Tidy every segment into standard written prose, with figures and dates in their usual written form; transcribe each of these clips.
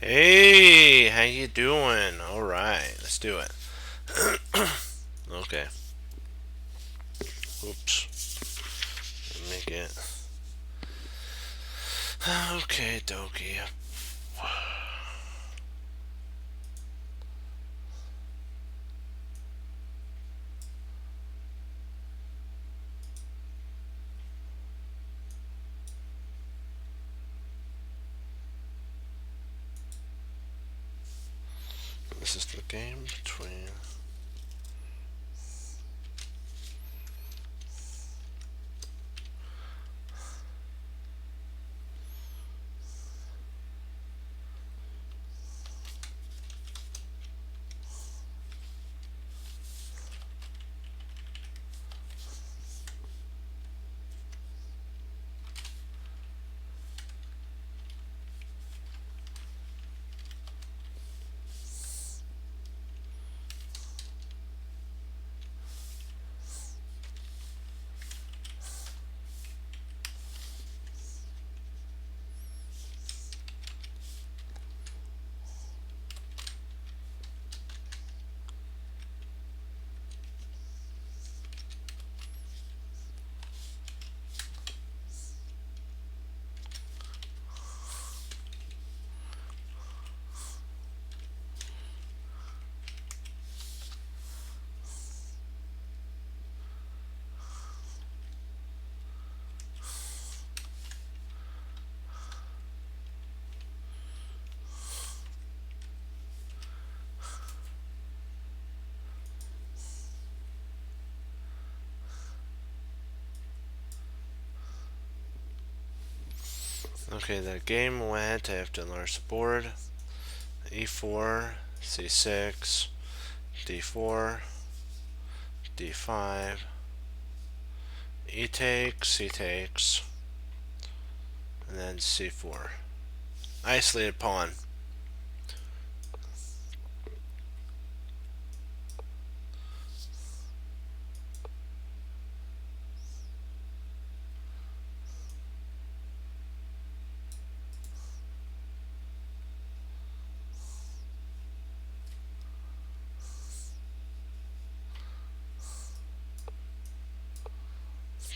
Hey, how you doing? All right, let's do it. Okay. Oops. Make it. Okay, dokie. This is the game between. Okay, the game went. I have to enlarge the board. E4, C6, D4, D5, E takes, C takes, and then C4. Isolated pawn.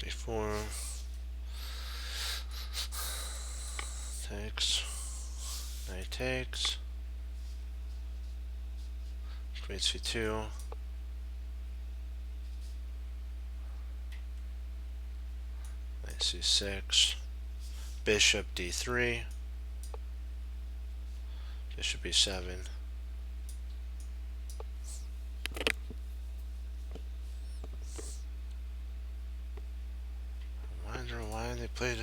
D4 takes. Knight takes. Queen C2. Knight C6. Bishop D3. Bishop E7. I wonder why they played.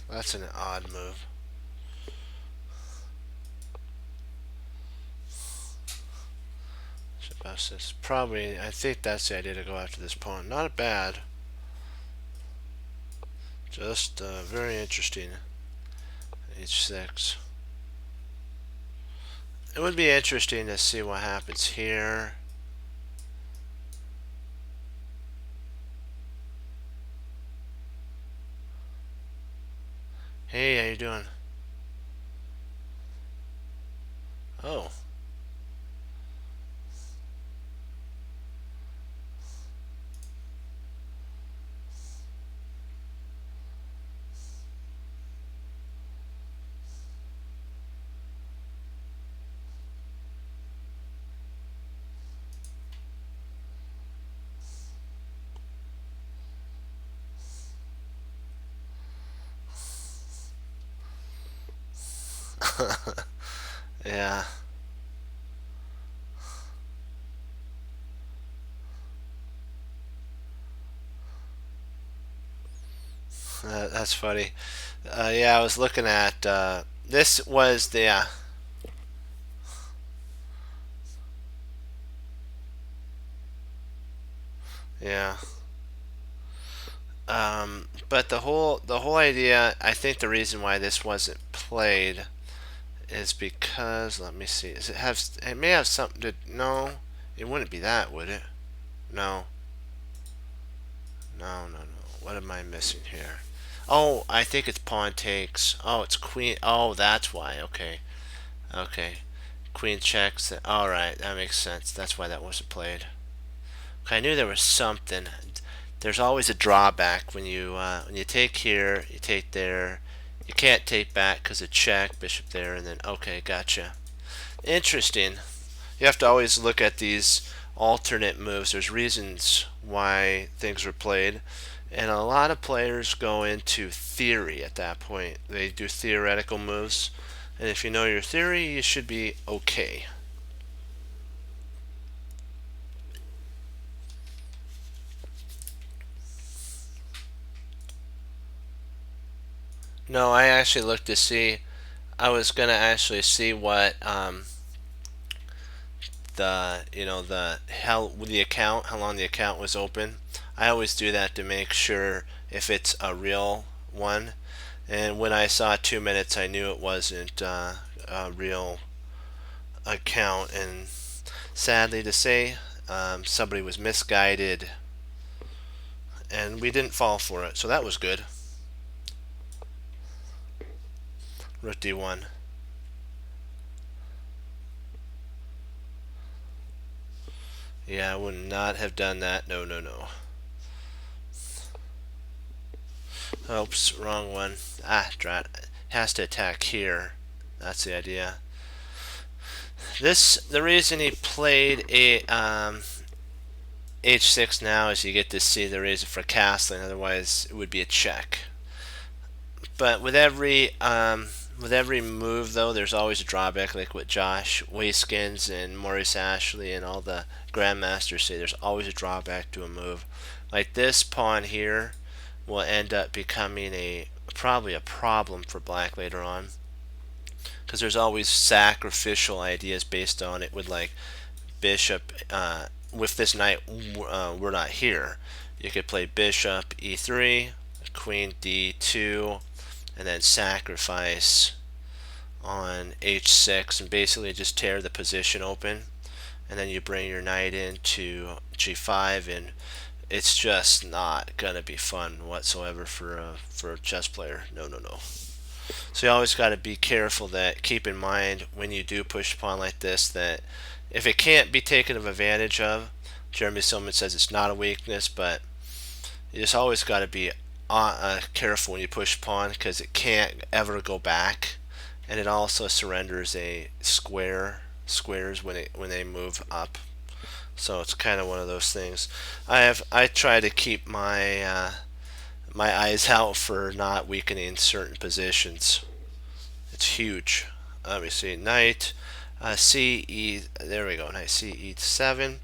That's an odd move. This probably, I think that's the idea to go after this pawn. Not bad. Just very interesting. H6. It would be interesting to see what happens here. Hey, how you doing? Oh. Yeah. That's funny. Yeah, I was looking at this was the yeah. But the whole idea, I think the reason why this wasn't played is because, let me see, does it have, it may have something to, no, it wouldn't be that, would it? No, no. What am I missing here? Oh, I think it's pawn takes. Oh, it's queen. Oh, that's why. Okay. Okay. Queen checks. All right, that makes sense. That's why that wasn't played. Okay, I knew there was something. There's always a drawback when you take here, you take there. You can't take back because of check, bishop there, and then okay, gotcha. Interesting. You have to always look at these alternate moves. There's reasons why things were played, and a lot of players go into theory at that point. They do theoretical moves, and if you know your theory, you should be okay. No, I actually looked to see. I was gonna actually see what the account, how long the account was open. I always do that to make sure if it's a real one. And when I saw 2 minutes, I knew it wasn't a real account. And sadly to say, somebody was misguided, and we didn't fall for it. So that was good. Rook d1. Yeah, I would not have done that. No, no, no. Oops, wrong one. Ah, drat. Has to attack here. That's the idea. The reason he played a h6 now is you get to see the reason for castling. Otherwise, it would be a check. But with every move though, there's always a drawback. Like what Josh Waiskins and Maurice Ashley and all the grandmasters say, there's always a drawback to a move. Like this pawn here will end up becoming probably a problem for black later on, because there's always sacrificial ideas based on it with like bishop. With this knight, we're not here. You could play bishop e3, queen d2, and then sacrifice on h6 and basically just tear the position open, and then you bring your knight into g5, and it's just not gonna be fun whatsoever for a chess player. No, no, no. So you always got to be careful, that keep in mind when you do push a pawn like this, that if it can't be taken advantage of, Jeremy Silman says it's not a weakness, but you just always got to be careful when you push pawn, because it can't ever go back, and it also surrenders a squares when they move up. So it's kind of one of those things. I try to keep my eyes out for not weakening certain positions. It's huge. Let me see. Knight C-E. There we go. Knight C-E7.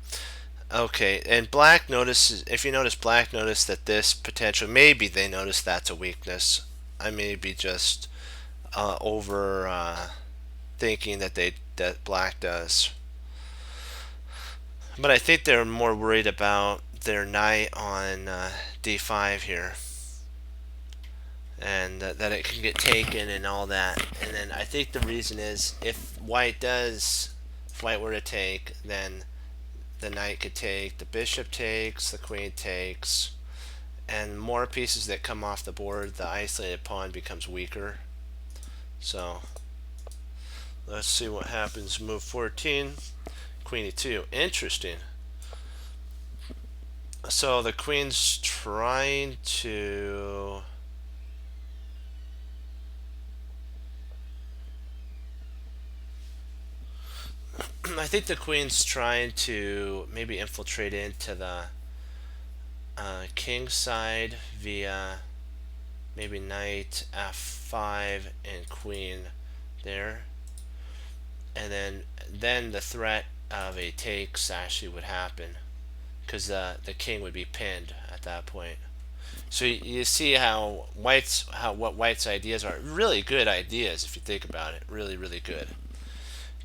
Okay, and black notices, if you notice, black noticed that this potential, maybe they noticed that's a weakness. I may be just over thinking that black does. But I think they're more worried about their knight on d5 here, and that it can get taken and all that. And then I think the reason is if white were to take, then the knight could take, the bishop takes, the queen takes, and more pieces that come off the board, the isolated pawn becomes weaker. So let's see what happens. Move 14, queen e2. Interesting. So the queen's trying to I think the queen's trying to maybe infiltrate into the king side via maybe knight f5 and queen there, and then the threat of a takes actually would happen, because the king would be pinned at that point. So you see what White's ideas are. Really good ideas if you think about it. Really, really good.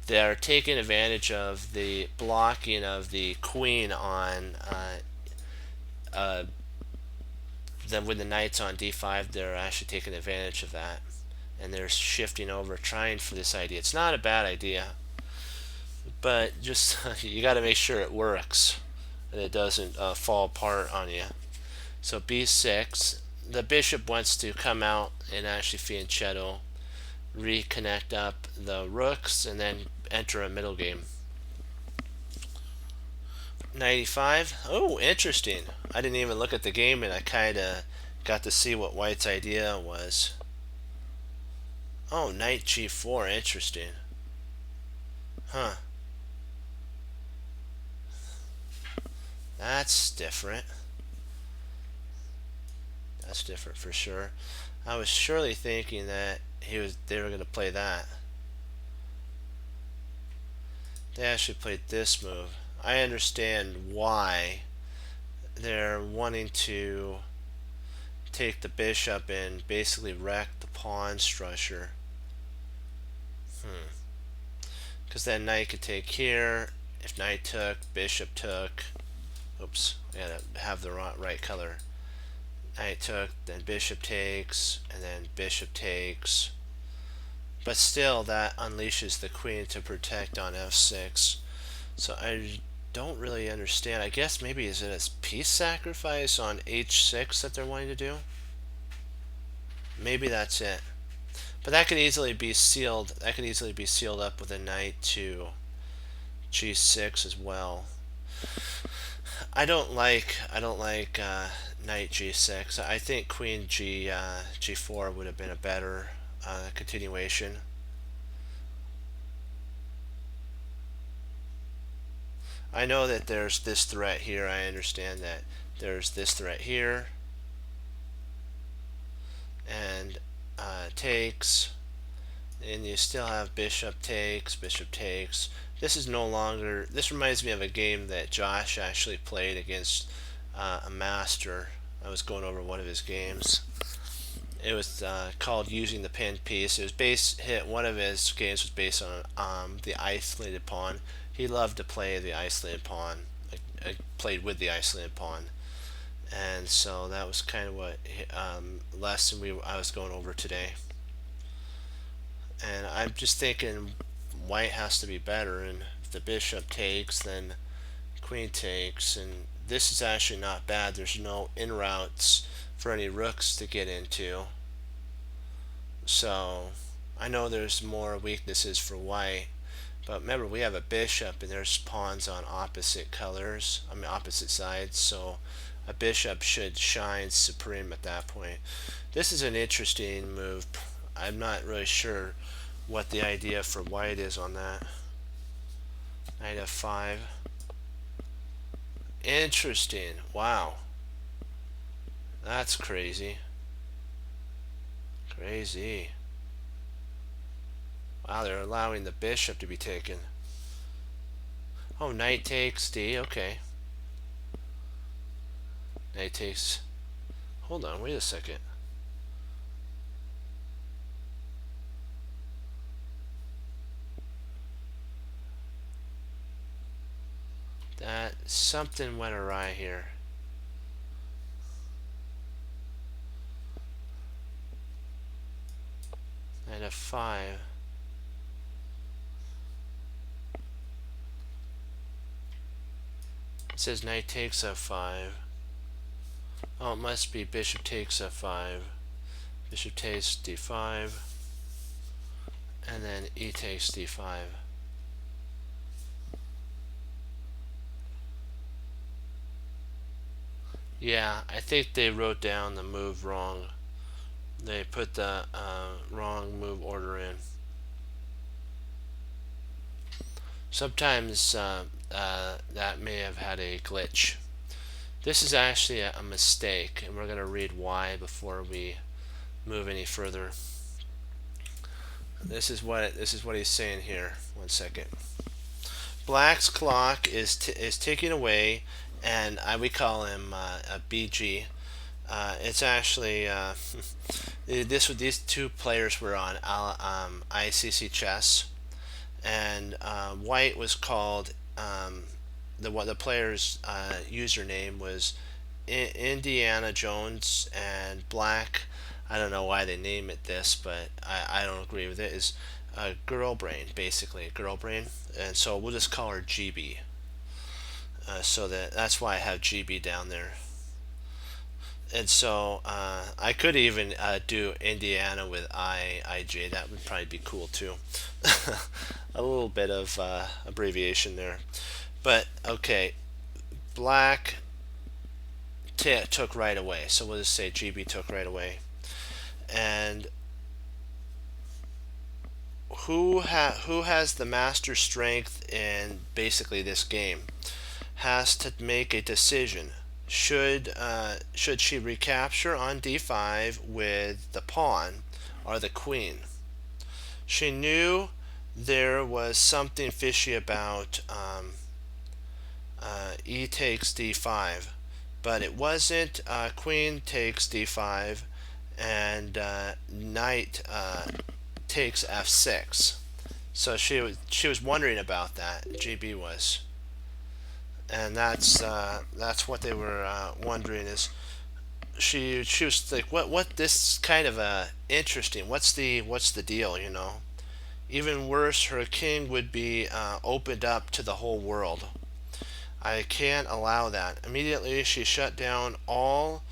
They're taking advantage of the blocking of the queen on then when the knight's on d5, they're actually taking advantage of that. and they're shifting over trying for this idea. It's not a bad idea, but just you got to make sure it works and it doesn't fall apart on you. So b6, the bishop wants to come out and actually fianchetto, reconnect up the rooks, and then enter a middle game. 95. Oh, interesting. I didn't even look at the game, and I kind of got to see what white's idea was. Oh, knight g4. Interesting. Huh. That's different. That's different for sure. I was surely thinking that they were going to play that. They actually played this move. I understand why they're wanting to take the bishop and basically wreck the pawn structure. Because then knight could take here. If knight took, bishop took. Oops, I gotta have the right color. Knight took, then bishop takes, and then bishop takes. But still, that unleashes the queen to protect on f6. So I don't really understand. I guess maybe is it a piece sacrifice on h6 that they're wanting to do? Maybe that's it. But that could easily be sealed. That could easily be sealed up with a knight to g6 as well. I don't like knight g6. I think queen g4 would have been a better continuation. I know that there's this threat here. I understand that there's this threat here, and takes, and you still have bishop takes, bishop takes. This is no longer. This reminds me of a game that Josh actually played against a master. I was going over one of his games. It was called Using the Pinned Piece. It was one of his games was based on the isolated pawn. He loved to play the isolated pawn. I played with the isolated pawn, and so that was kind of what lesson I was going over today. And I'm just thinking white has to be better, and if the bishop takes, then queen takes, and this is actually not bad. There's no in routes for any rooks to get into. So I know there's more weaknesses for white, but remember we have a bishop and there's pawns on opposite colors, opposite sides, so a bishop should shine supreme at that point. This is an interesting move. I'm not really sure what the idea for white is on that. Knight f5. Interesting. Wow. That's crazy. Crazy. Wow, they're allowing the bishop to be taken. Oh, knight takes d. Okay. Knight takes. Hold on, wait a second. That something went awry here. Knight f5. It says knight takes f5. Oh, it must be bishop takes f5. Bishop takes d5. And then e takes d5. Yeah, I think they wrote down the move wrong. They put the wrong move order in. Sometimes that may have had a glitch. This is actually a mistake, and we're going to read why before we move any further. This is what he's saying here. One second. Black's clock is ticking away, and we call him a BG. It's actually these two players were on ICC Chess, and white was called the player's username was Indiana Jones, and black I don't know why they name it this, but I don't agree with it, is girl brain, basically, girl brain. And so we'll just call her GB. So that's why I have GB down there. And so I could even do Indiana with IJ. That would probably be cool too. A little bit of abbreviation there. But okay, black took right away. So we'll just say GB took right away. And who has the master strength in basically this game has to make a decision. Should she recapture on d5 with the pawn or the queen? She knew there was something fishy about e takes d5, but it wasn't queen takes d5 and knight takes f6. So she was wondering about that. GB was, and that's what they were wondering. Is she was like, what this kind of interesting? What's the deal? Even worse, her king would be opened up to the whole world. I can't allow that. Immediately, she shut down all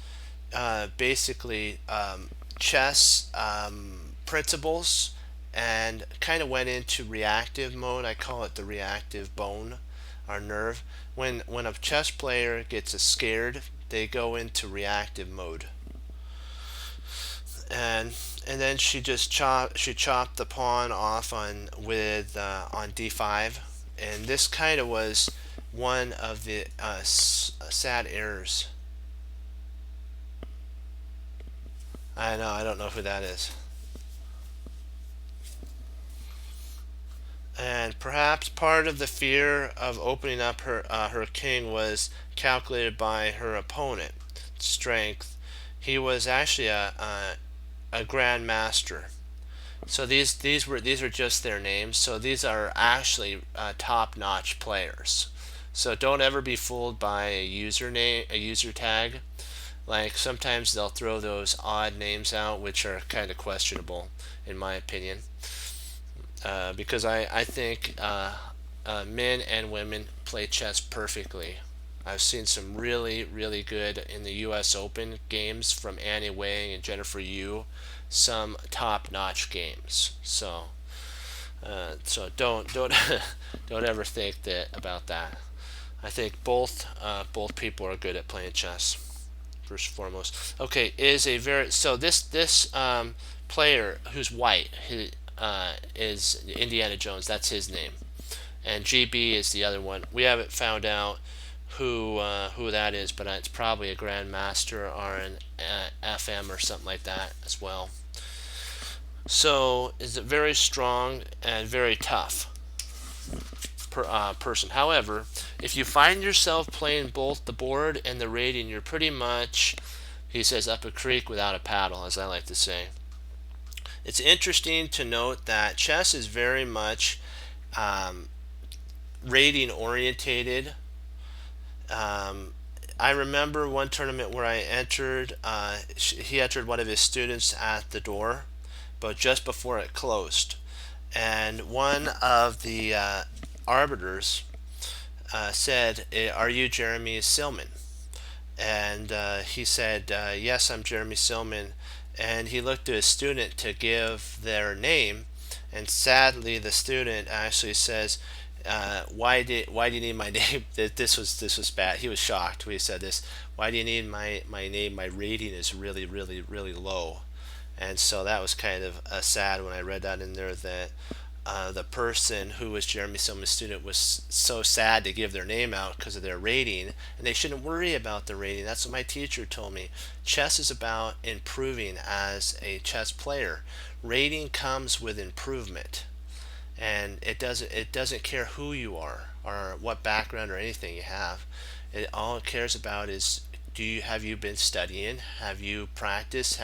basically chess principles and kind of went into reactive mode. I call it the reactive bone or nerve. When a chess player gets scared, they go into reactive mode. And then she chopped the pawn off on d5, and this kind of was one of the sad errors. I know, I don't know who that is. And perhaps part of the fear of opening up her king was calculated by her opponent strength. He was actually a grand master. So these were just their names. So these are actually top-notch players. So don't ever be fooled by a username, a user tag. Like sometimes they'll throw those odd names out, which are kind of questionable, in my opinion. Because I think men and women play chess perfectly. I've seen some really, really good in the U.S. Open games from Annie Wang and Jennifer Yu, some top-notch games. So don't don't ever think that about that. I think both people are good at playing chess. First and foremost, okay, is a very so this player who's white is Indiana Jones. That's his name, and GB is the other one. We haven't found out who that is, but it's probably a grandmaster or an FM or something like that as well. So is it very strong and very tough person. However, if you find yourself playing both the board and the rating, you're pretty much, he says, up a creek without a paddle, as I like to say. It's interesting to note that chess is very much rating orientated. I remember one tournament where I entered, he entered one of his students at the door, but just before it closed. And one of the arbiters said, "Are you Jeremy Silman?" And he said, "Yes, I'm Jeremy Silman." And he looked at his student to give their name, and sadly, the student actually says, why do you need my name?" This was bad. He was shocked when he said this. "Why do you need my name? My rating is really, really, really low." And so that was kind of sad when I read that in there, that the person who was Jeremy Silman's student was so sad to give their name out because of their rating, and they shouldn't worry about the rating. That's what my teacher told me. Chess is about improving as a chess player. Rating comes with improvement, and it doesn't care who you are or what background or anything you have. All it cares about is, have you been studying? Have you practiced?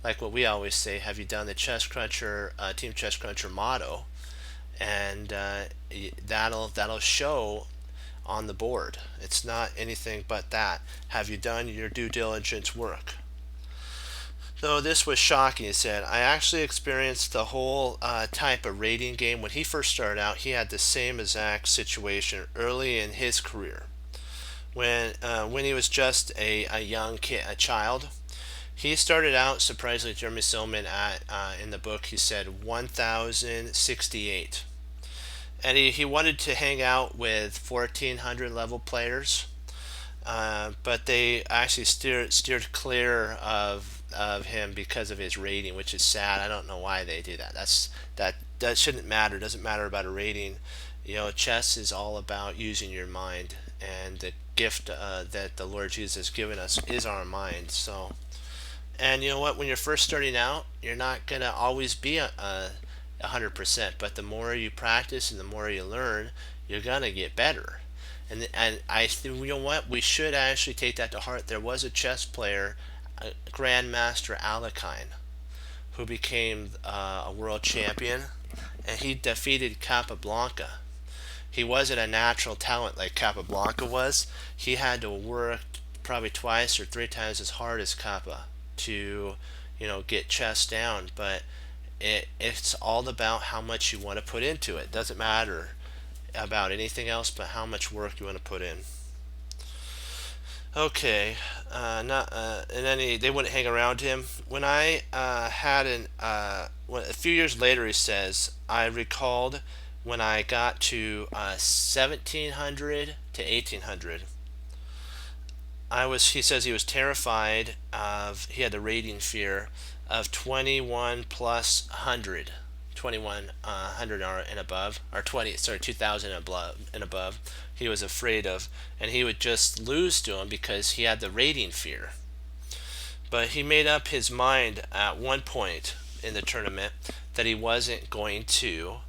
Like what we always say, have you done the Chess Cruncher Team Chess Cruncher motto? And that'll show on the board. It's not anything but that. Have you done your due diligence work? Though this was shocking, he said, I actually experienced the whole type of rating game. When he first started out, he had the same exact situation early in his career. When he was just a young kid, a child, he started out, surprisingly, Jeremy Silman, at in the book, he said 1,068. And he wanted to hang out with 1,400 level players, but they actually steered clear of him because of his rating, which is sad. I don't know why they do that. That shouldn't matter. It doesn't matter about a rating. Chess is all about using your mind, and the gift that the Lord Jesus has given us is our mind. So, and you know what? When you're first starting out, you're not gonna always be a 100%. But the more you practice and the more you learn, you're gonna get better. And I think, you know what? We should actually take that to heart. There was a chess player, Grandmaster Alekhine, who became a world champion, and he defeated Capablanca. He wasn't a natural talent like Capablanca was. He had to work probably twice or three times as hard as Capa to, get chess down. But it's all about how much you want to put into it. It doesn't matter about anything else but how much work you want to put in. Okay, not and then they wouldn't hang around him. When I had a few years later, he says, I recalled when I got to 1700 to 1800. He says he was terrified he had the rating fear of 21 plus 100, 2100 and above, or 2000 and above. He was afraid of, and he would just lose to him because he had the rating fear. But he made up his mind at one point in the tournament that he wasn't going to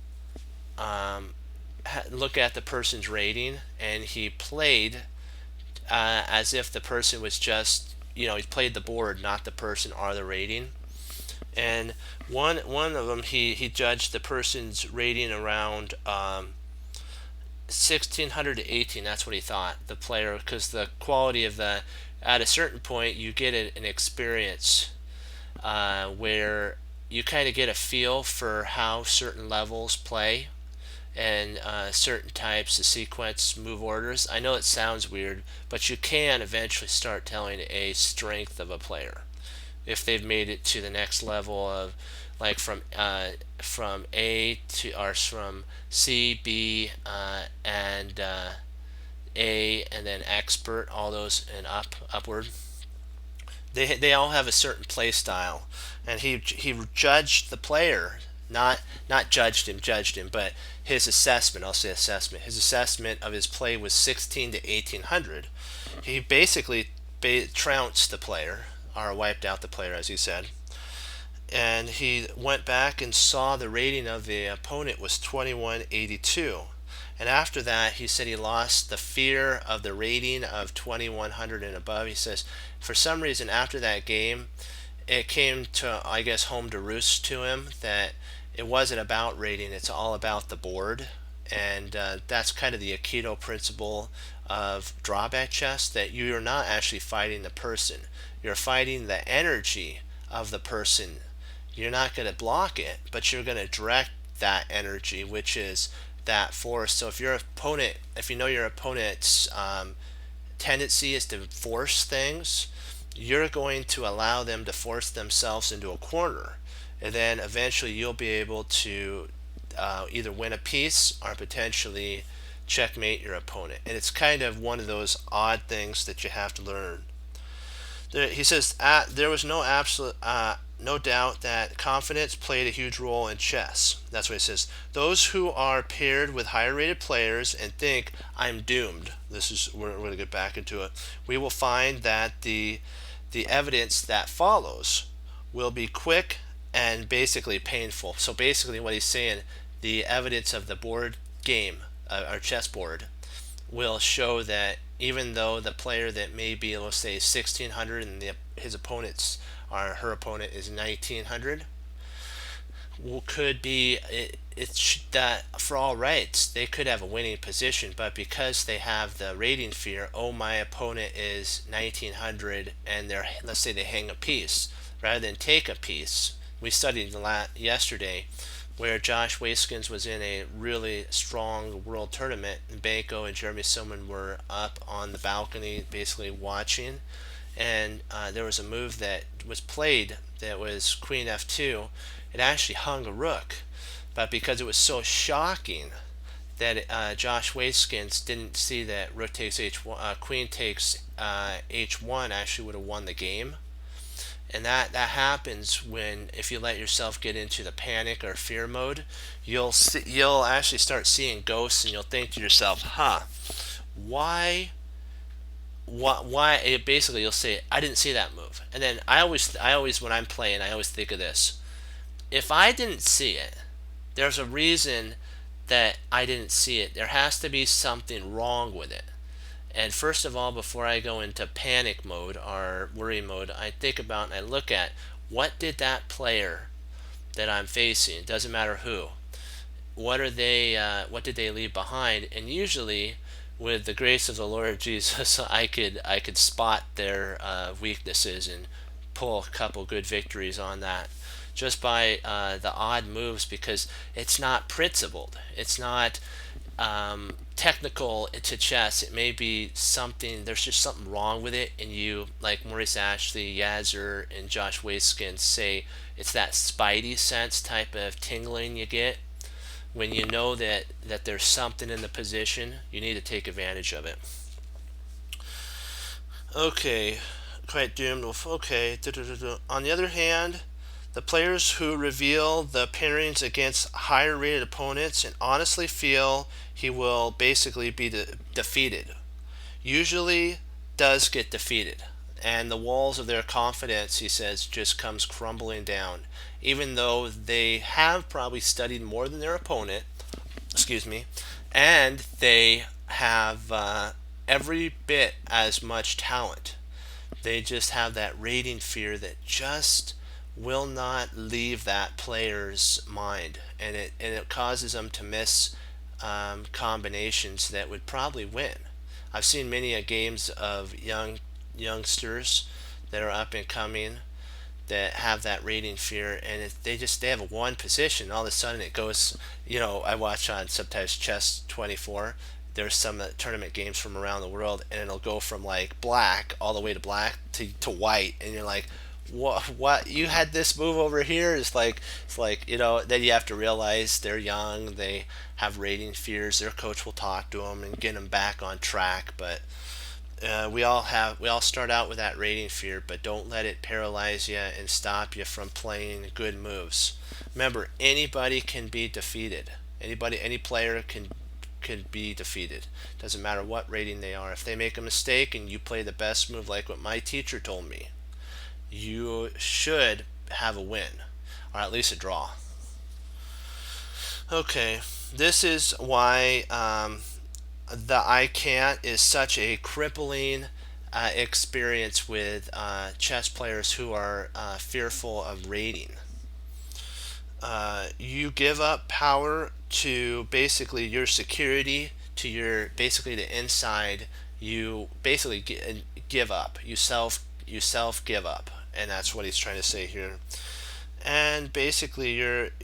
look at the person's rating, and he played as if the person was just, he played the board, not the person or the rating. And one of them, he judged the person's rating around 1600 to 18. That's what he thought, the player, because the quality of at a certain point you get an experience where you kind of get a feel for how certain levels play, and certain types of sequence move orders. I know it sounds weird, but you can eventually start telling a strength of a player if they've made it to the next level of, like, from A to, or from C, B, and A, and then expert, all those, and upward. They all have a certain play style, and he judged the player, not judged him, but his assessment. I'll say assessment. His assessment of his play was 16 to 1800. He basically trounced the player, or wiped out the player, as he said. And he went back and saw the rating of the opponent was 2182. And after that, he said he lost the fear of the rating of 2100 and above. He says, for some reason, after that game, it came to, I guess, home to roost to him that it wasn't about rating, it's all about the board. And that's kind of the Aikido principle of drawback chess, that you're not actually fighting the person. You're fighting the energy of the person. You're not going to block it, but you're going to direct that energy, which is that force. So if you know your opponent's tendency is to force things, you're going to allow them to force themselves into a corner, and then eventually you'll be able to either win a piece or potentially checkmate your opponent. And it's kind of one of those odd things that you have to learn. He says there was no doubt that confidence played a huge role in chess. That's what he says. Those who are paired with higher rated players and think, I'm doomed. We're going to get back into it. We will find that the evidence that follows will be quick and basically painful. So basically what he's saying, the evidence of the board game, our chess board, will show that even though the player that may be, let's say, 1600 and his opponent's, or her opponent is 1900, could be that for all rights they could have a winning position, but because they have the rating fear, oh, my opponent is 1900, and let's say they hang a piece, rather than take a piece. We studied yesterday where Josh Waiskins was in a really strong world tournament, and Banco and Jeremy Silman were up on the balcony basically watching, and there was a move that was played that was Queen F2. It actually hung a rook, but because it was so shocking that Josh Waiskins didn't see that rook takes h1, queen takes h1 actually would have won the game. And that happens when, if you let yourself get into the panic or fear mode, you'll actually start seeing ghosts, and you'll think to yourself, why basically you'll say, I didn't see that move. And then I always when I'm playing, I always think of this: if I didn't see it, there's a reason that I didn't see it. There has to be something wrong with it. And first of all, before I go into panic mode or worry mode, I think about and I look at, what did that player that I'm facing, it doesn't matter who, what did they leave behind? And usually, with the grace of the Lord Jesus, I could spot their weaknesses and pull a couple good victories on that, just by the odd moves, because it's not principled. It's not technical to chess. It may be something, there's just something wrong with it, and you, like Maurice Ashley, Yazzer, and Josh Waiskins say, it's that spidey sense type of tingling you get when you know that there's something in the position. You need to take advantage of it. Okay, quite doomed. Okay. On the other hand, the players who reveal the pairings against higher rated opponents and honestly feel he will basically be defeated usually does get defeated, and the walls of their confidence, he says, just comes crumbling down, even though they have probably studied more than their opponent, excuse me, and they have every bit as much talent. They just have that rating fear that just will not leave that player's mind, and it causes them to miss combinations that would probably win. I've seen many games of youngsters that are up and coming that have that rating fear, and they have a one position, all of a sudden it goes. I watch on sometimes Chess 24. There's some tournament games from around the world, and it'll go from like black all the way to black to white, and you're like, what you had this move over here. It's like then you have to realize they're young, they have rating fears, their coach will talk to them and get them back on track. But we all start out with that rating fear, but don't let it paralyze you and stop you from playing good moves. Remember, anybody can be defeated. Any player can be defeated. Doesn't matter what rating they are. If they make a mistake and you play the best move, like what my teacher told me, you should have a win, or at least a draw. Okay, this is why the I can't is such a crippling experience with chess players who are fearful of rating. You give up power to basically your security, to your basically the inside. You basically give up. You self give up, and that's what he's trying to say here. And basically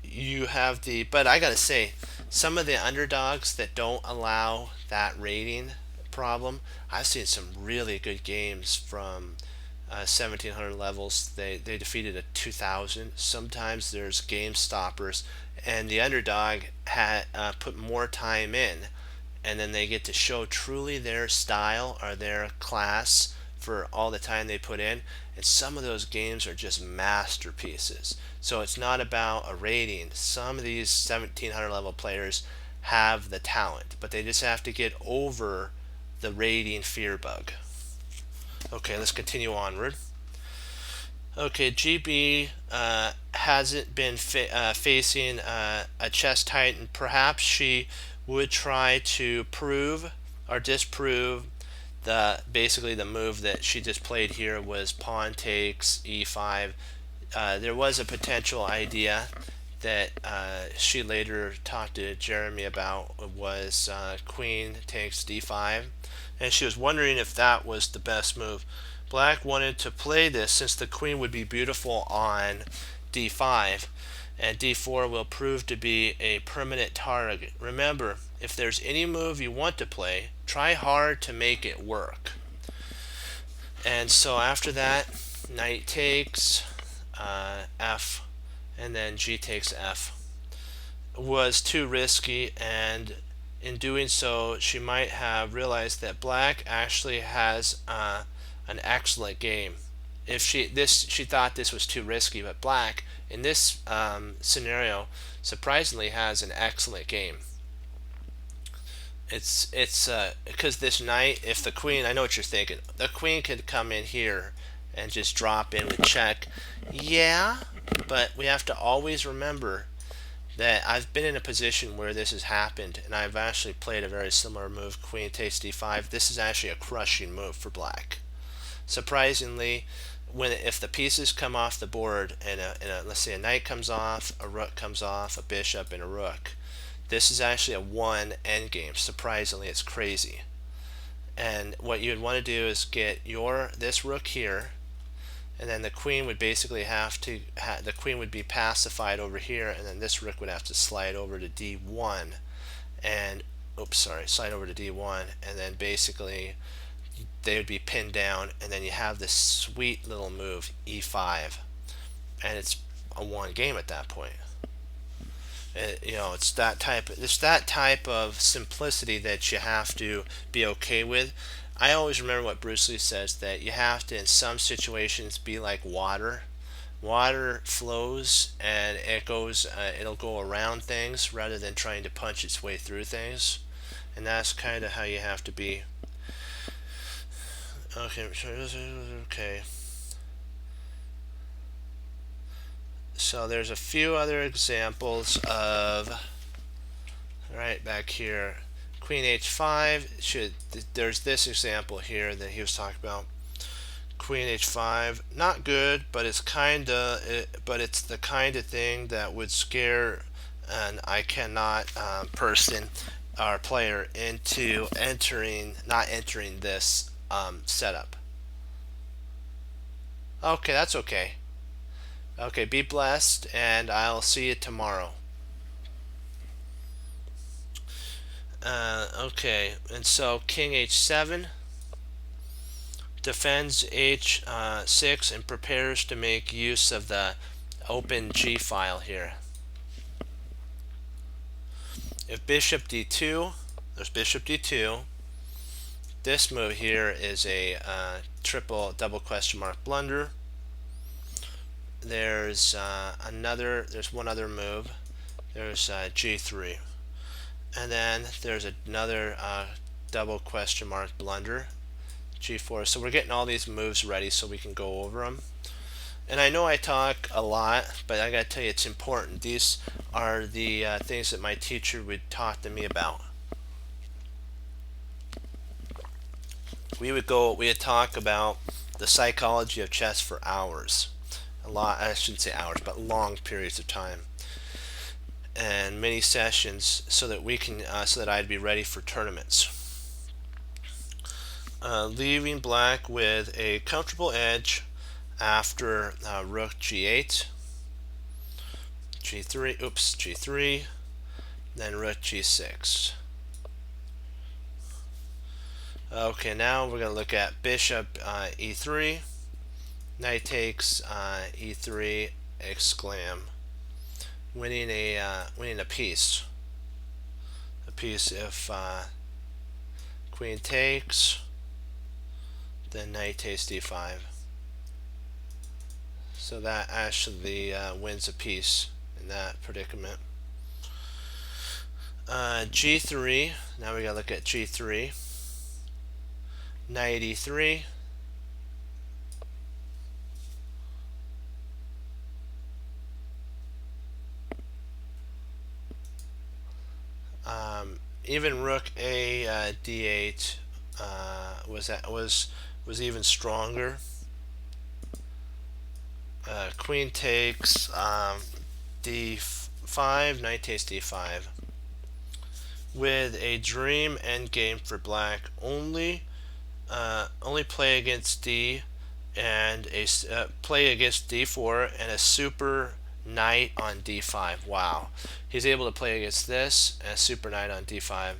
you have but I gotta say, some of the underdogs that don't allow that rating problem, I've seen some really good games from 1700 levels. They defeated a 2000. Sometimes there's game stoppers, and the underdog had put more time in, and then they get to show truly their style or their class for all the time they put in. And some of those games are just masterpieces. So it's not about a rating. Some of these 1700 level players have the talent, but they just have to get over the rating fear bug. Okay, let's continue onward. Okay, GB hasn't been facing a chess titan. Perhaps she would try to prove or disprove basically the move that she just played here was pawn takes e5. There was a potential idea that she later talked to Jeremy about, was queen takes d5, and she was wondering if that was the best move. But Black wanted to play this since the queen would be beautiful on d5, and d4 will prove to be a permanent target. Remember, if there's any move you want to play, try hard to make it work. And so after that, knight takes f, and then g takes f was too risky, and in doing so she might have realized that black actually has an excellent game. If she thought this was too risky, but black in this scenario surprisingly has an excellent game. It's because this knight, if the queen, I know what you're thinking, the queen could come in here and just drop in with check. Yeah, but we have to always remember that I've been in a position where this has happened, and I've actually played a very similar move, queen takes d5. This is actually a crushing move for black. Surprisingly, if the pieces come off the board and let's say a knight comes off, a rook comes off, a bishop, and a rook, this is actually a 1 endgame. Surprisingly, it's crazy. And what you'd want to do is get this rook here, and then the queen would basically have to the queen would be pacified over here, and then this rook would have to slide over to d1, and slide over to d1, and then basically they would be pinned down, and then you have this sweet little move e5, and it's a 1 game at that point. It's that type of simplicity that you have to be okay with. I always remember what Bruce Lee says, that you have to, in some situations, be like water. Water flows, and it'll go around things rather than trying to punch its way through things, and that's kind of how you have to be. Okay. So there's a few other examples of, right back here, queen h5. There's this example here that he was talking about. Queen h5, not good, but it's the kind of thing that would scare an I cannot person or player into not entering this setup. Okay, that's okay. Okay, be blessed, and I'll see you tomorrow. Okay, and so king h7 defends h6 and prepares to make use of the open g file here. If bishop d2, there's bishop d2. This move here is a triple double question mark blunder. There's one other move. There's g3, and then there's another double question mark blunder, g4. So we're getting all these moves ready so we can go over them. And I know I talk a lot, but I gotta tell you, it's important. These are the things that my teacher would talk to me about. We would talk about the psychology of chess for hours. I shouldn't say hours, but long periods of time, and many sessions, so that I'd be ready for tournaments. Leaving black with a comfortable edge after rook g8, g3, then rook g6. Okay, now we're going to look at bishop e3. Knight takes e3, exclam, winning a piece. A piece if queen takes, then knight takes d5. So that actually wins a piece in that predicament. G3. Now we gotta look at G3. Knight e3. Even rook a d8 was even stronger. Queen takes d5, knight takes d5, with a dream endgame for black. Only play against d and a play against d4 and a super knight on d5. Wow, he's able to play against this and a super knight on d5.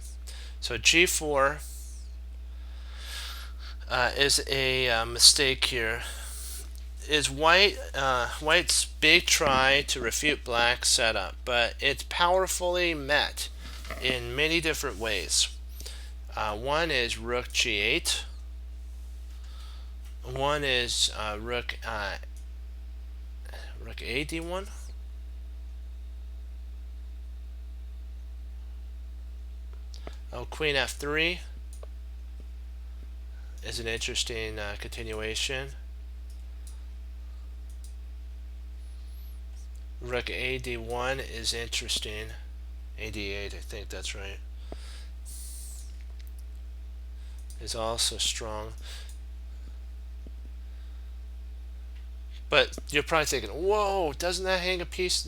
So g4 is a mistake here. Is white's big try to refute black's setup, but it's powerfully met in many different ways. One is rook g8. One is rook a d1. Oh, queen f3 is an interesting continuation. Rook a d1 is interesting. A d8, I think that's right. Is also strong. But you're probably thinking, whoa, doesn't that hang a piece?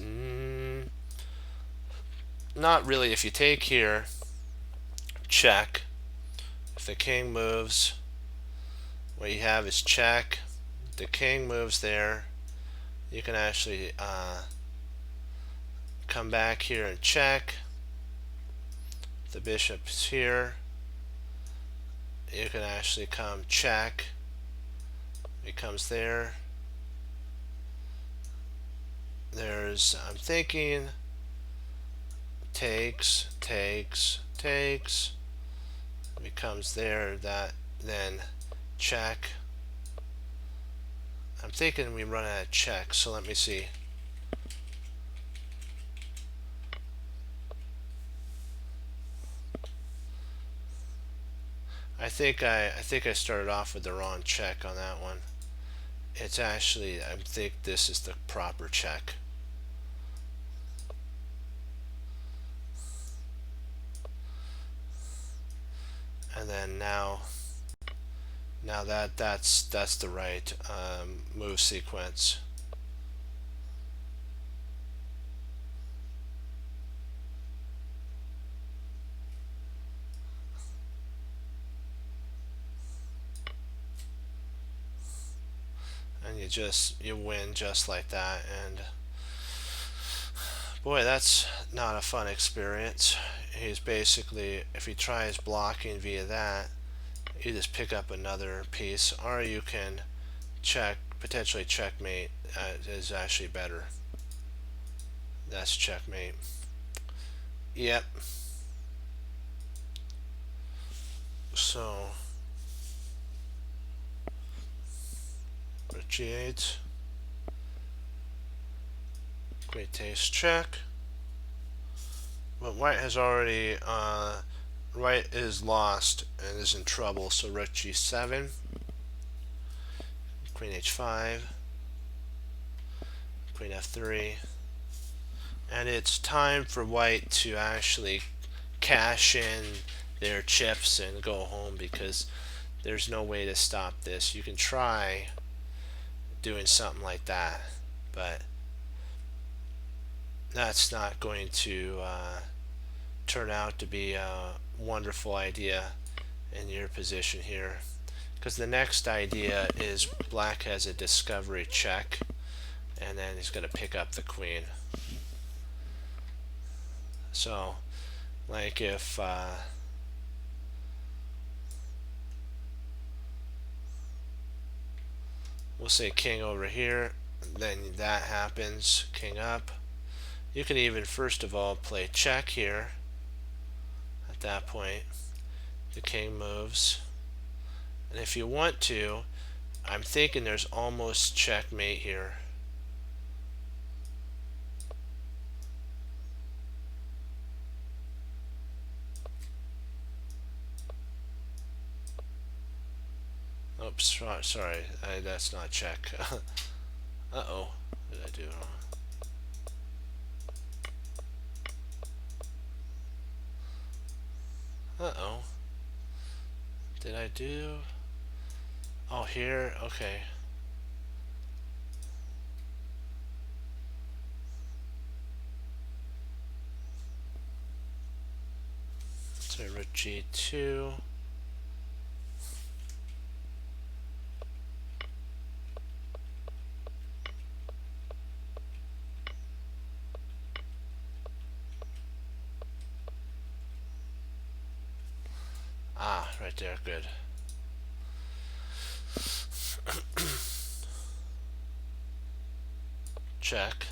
Not really. If you take here, check. If the king moves, what you have is check. The king moves there. You can actually come back here and check. The bishop's here. You can actually come check. It comes there. There's, I'm thinking, takes, becomes there, that, then check. I'm thinking we run out of check, so let me see. I think I started off with the wrong check on that one. It's actually, I think this is the proper check. And then now that's the right move sequence. And you win just like that. And boy, that's not a fun experience. He's basically, if he tries blocking via that, you just pick up another piece, or you can check, potentially checkmate is actually better. That's checkmate. Yep. So g8, queen takes check, but white has already white is lost and is in trouble. So rook g7, queen h5, queen f3, and it's time for white to actually cash in their chips and go home, because there's no way to stop this. You can try doing something like that, but that's not going to turn out to be a wonderful idea in your position here, because the next idea is black has a discovery check, and then he's going to pick up the queen. So like if we'll say king over here, then that happens, king up. You can even first of all play check here. At that point the king moves, and if you want to, I'm thinking there's almost checkmate here. Oops, sorry, that's not check. Uh-oh, what did I do wrong? Uh-oh. Did I do? Oh, here? Okay. So rook g2. right there. Good. Check.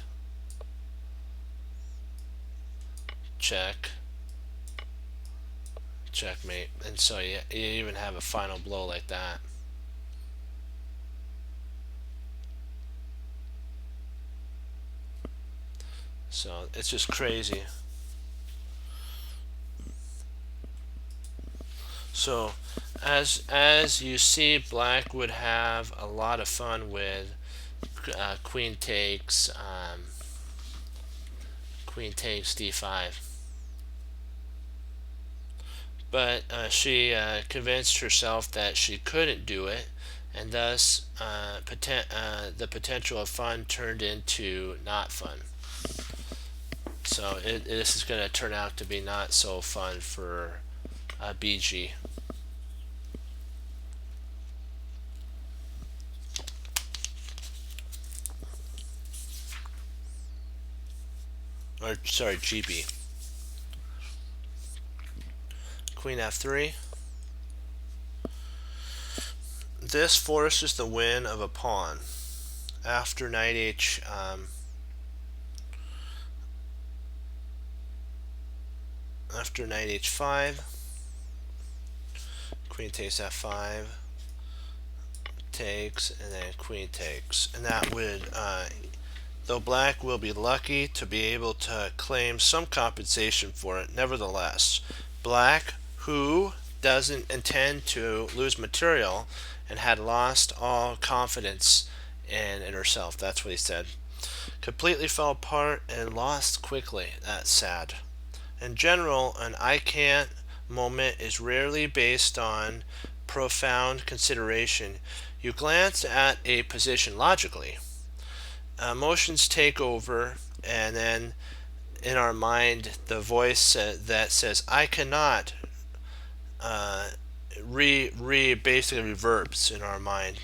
Check. Checkmate. And so you even have a final blow like that. So it's just crazy. So as you see, black would have a lot of fun with queen takes d5. But she convinced herself that she couldn't do it, and thus the potential of fun turned into not fun. So this is going to turn out to be not so fun for BG. Or sorry, GB. Queen f3. This forces the win of a pawn. After knight h, after knight h5, queen takes f5, takes, and then queen takes, and that would, though black will be lucky to be able to claim some compensation for it, nevertheless, black, who doesn't intend to lose material and had lost all confidence in herself, that's what he said, completely fell apart and lost quickly. That's sad. In general, an I can't moment is rarely based on profound consideration. You glance at a position logically. Emotions take over, and then in our mind, the voice that says, I cannot, basically reverbs in our mind.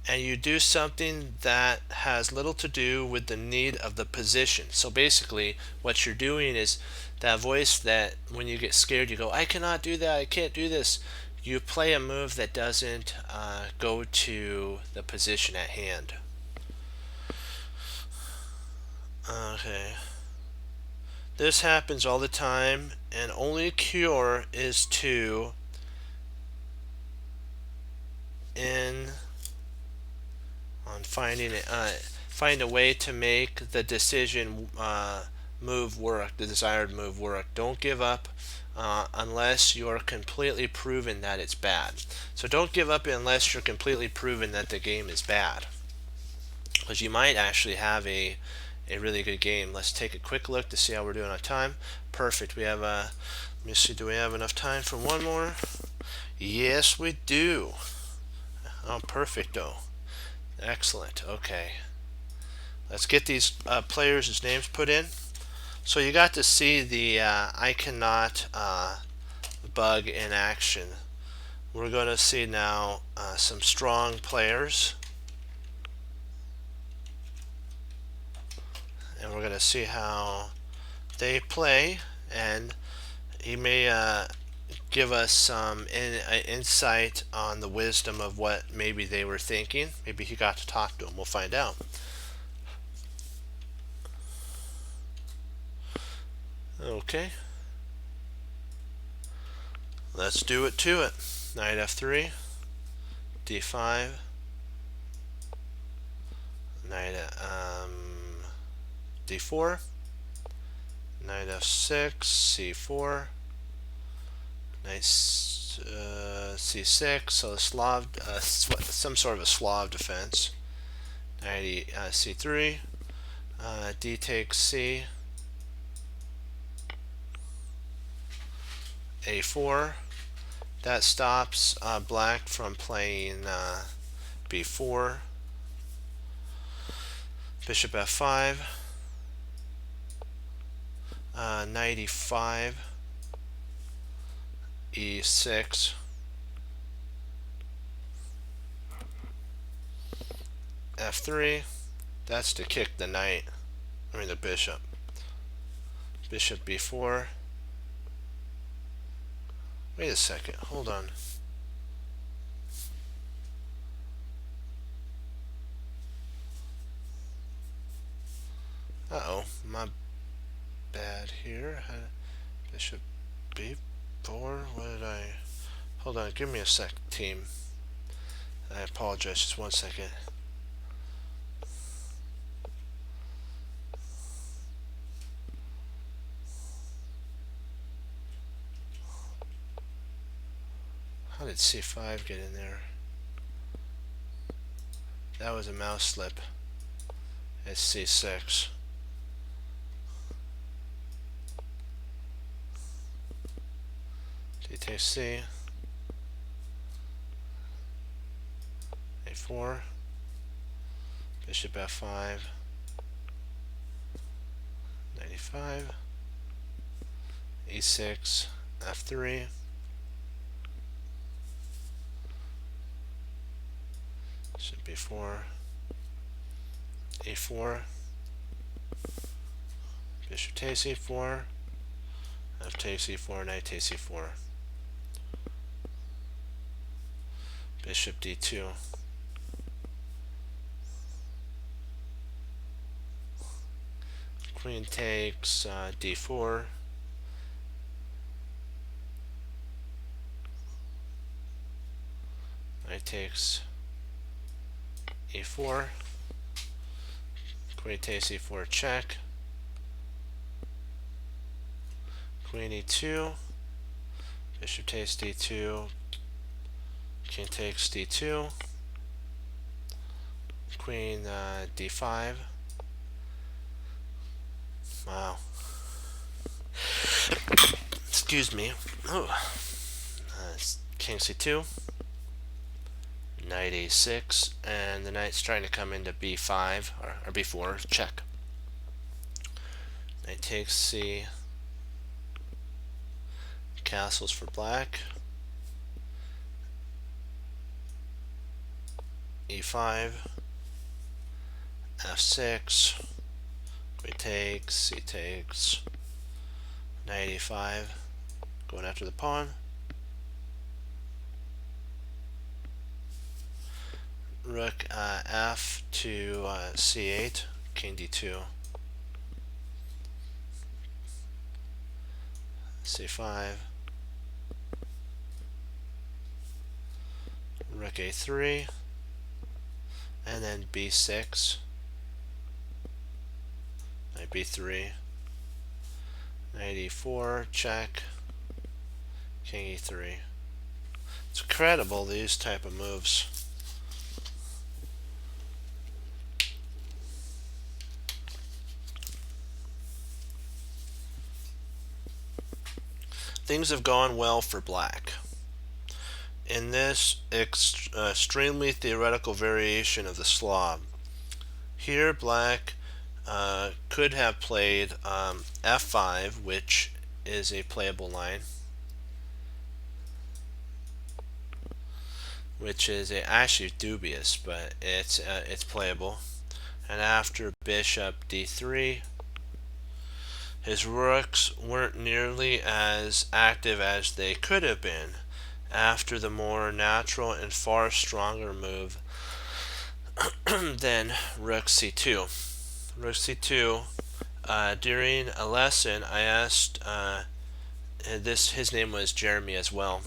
And you do something that has little to do with the need of the position. So basically, what you're doing is that voice that when you get scared, you go, I cannot do that, I can't do this. You play a move that doesn't go to the position at hand. Okay. This happens all the time, and only cure is to find a way to make the decision move work, the desired move work. Don't give up unless you're completely proven that it's bad. So don't give up unless you're completely proven that the game is bad, because you might actually have a really good game. Let's take a quick look to see how we're doing on time. Perfect. We have let me see, do we have enough time for one more? Yes, we do. Oh, perfecto. Excellent. Okay. Let's get these players' names put in. So you got to see the I cannot bug in action. We're going to see now some strong players. And we're going to see how they play, and he may give us some insight on the wisdom of what maybe they were thinking. Maybe he got to talk to him. We'll find out. Okay. Let's do it to it. Knight f3, d5, knight d4, knight f6, c4, knight c6, so Slav, some sort of a Slav defense. Knight c3, d takes c, a4. That stops black from playing b4. Bishop f5, knight e5, e6, f3. That's to kick the knight, the bishop. Bishop b4. Wait a second, hold on. my bad here. Bishop b4. What did I? Hold on, give me a sec, team. I apologize, just 1 second. How did c5 get in there? That was a mouse slip. It's c6. D takes c. a4. Bishop f5. 95. e6. f3. Bishop b4. a4. Bishop takes e4. F takes e4. Knight takes e4. Bishop d2. Queen takes d4. Knight takes e4. Queen takes e4 check. Queen e2. Bishop takes d2. King takes d2. Queen d5. Wow. Excuse me. Oh. King c2. Knight a6, and the knight's trying to come into b5 or b4. Check. Knight takes c. Castles for black. e5. f6. Queen takes. C takes. Knight e5. Going after the pawn. Rook f to c8. King d2. c5. Rook a3. And then b6. Knight b3. Knight e4. Check. King e3. It's incredible, these type of moves. Things have gone well for black. In this extremely theoretical variation of the Slav, here black could have played f5, which is a playable line, which is actually dubious, but it's playable. And after bishop d3, his rooks weren't nearly as active as they could have been after the more natural and far stronger move than rook c2. Rook c2, during a lesson I asked, his name was Jeremy as well,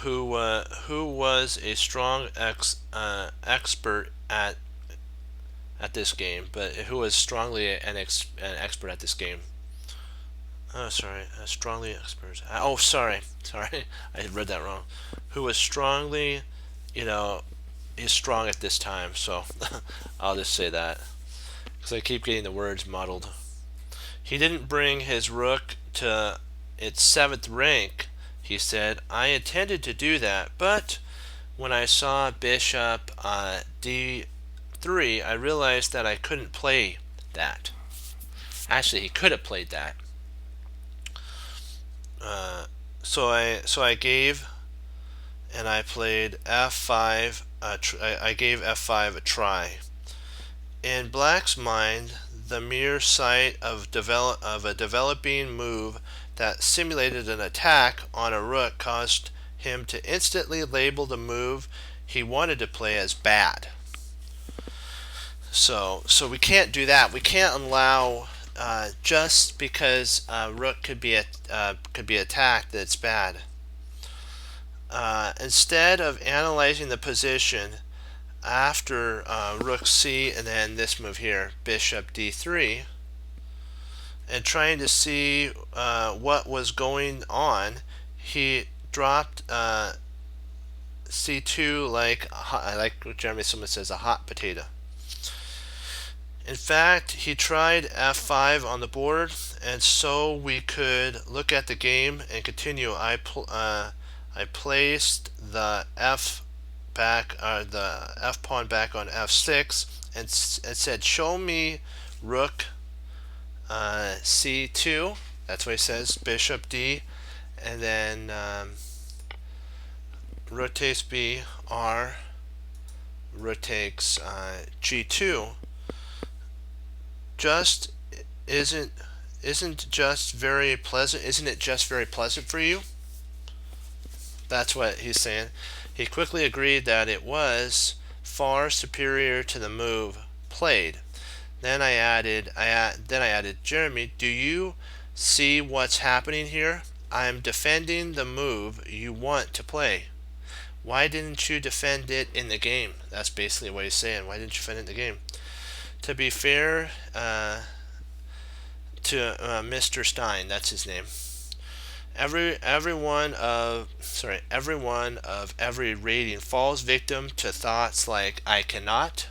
who was a strong expert at this game, but who was strongly an expert at this game. Oh, sorry, strongly expert. Oh, sorry, I read that wrong. Who was strongly, he's strong at this time. So I'll just say that because I keep getting the words muddled. He didn't bring his rook to its 7th rank. He said, I intended to do that, but when I saw bishop d3, I realized that I couldn't play that. Actually, he could have played that. So I gave, and I played f5. I gave f5 a try. In black's mind, the mere sight of a developing move that simulated an attack on a rook caused him to instantly label the move he wanted to play as bad. So we can't do that. We can't allow just because rook could be attacked, that's bad. Instead of analyzing the position after rook c and then this move here, bishop d3, and trying to see what was going on, he dropped c2 like what Jeremy Silverman says, a hot potato. In fact, he tried f5 on the board, and so we could look at the game and continue. I placed the f pawn back on f6 and said, show me rook c2. That's what he says, bishop d, and then rook takes b, r, rook takes g2. Just isn't just very pleasant? Isn't it just very pleasant for you? That's what he's saying. He quickly agreed that it was far superior to the move played. Then I added, Jeremy, do you see what's happening here? I'm defending the move you want to play. Why didn't you defend it in the game? That's basically what he's saying. Why didn't you defend it in the game? To be fair to Mr. Stein, that's his name. Everyone of every rating falls victim to thoughts like I cannot,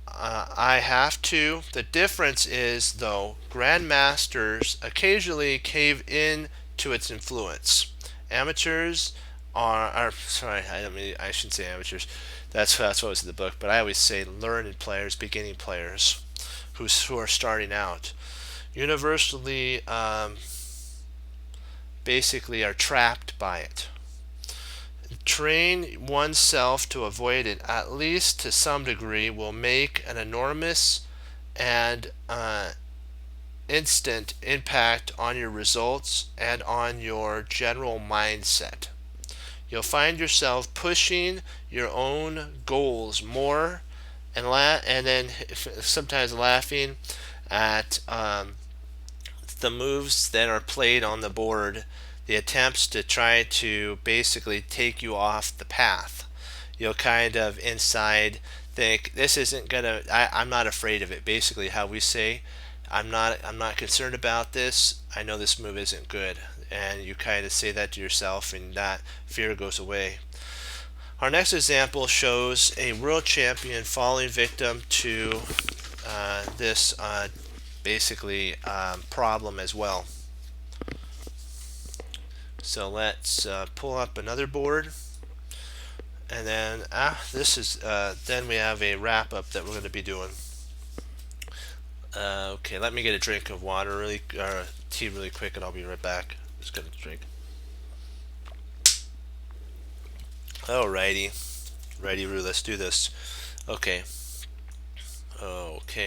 I have to. The difference is, though, grandmasters occasionally cave in to its influence. Amateurs are sorry, I shouldn't say amateurs. That's what was in the book, but I always say learned players, beginning players, who are starting out. Universally, basically are trapped by it. Train oneself to avoid it, at least to some degree, will make an enormous and instant impact on your results and on your general mindset. You'll find yourself pushing your own goals more and then sometimes laughing at the moves that are played on the board, the attempts to try to basically take you off the path. You'll kind of inside think, this isn't gonna, I'm not afraid of it. Basically how we say, I'm not concerned about this. I know this move isn't good. And you kind of say that to yourself, and that fear goes away. Our next example shows a world champion falling victim to this basically problem as well. So let's pull up another board, and then then we have a wrap up that we're going to be doing. Okay, let me get a drink of water tea really quick, and I'll be right back. Just gonna drink. Alrighty, righty-roo, let's do this. Okay,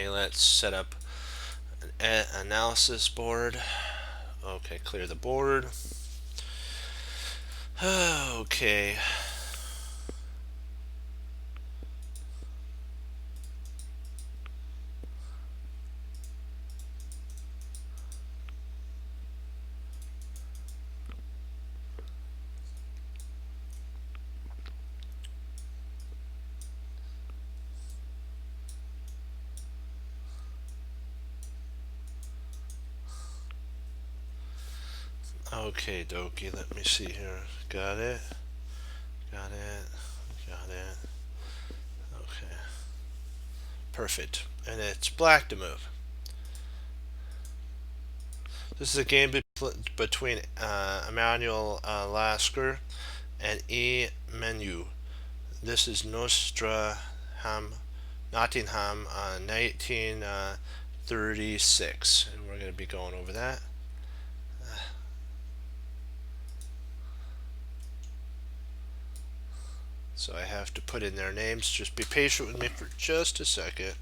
let's set up an analysis board. Okay, clear the board. Okay. Okay, dokie, let me see here. Got it. Okay. Perfect. And it's black to move. This is a game between Emmanuel Lasker and E. Menu. This is Nottingham, 1936, and we're going to be going over that. So I have to put in their names. Just be patient with me for just a second.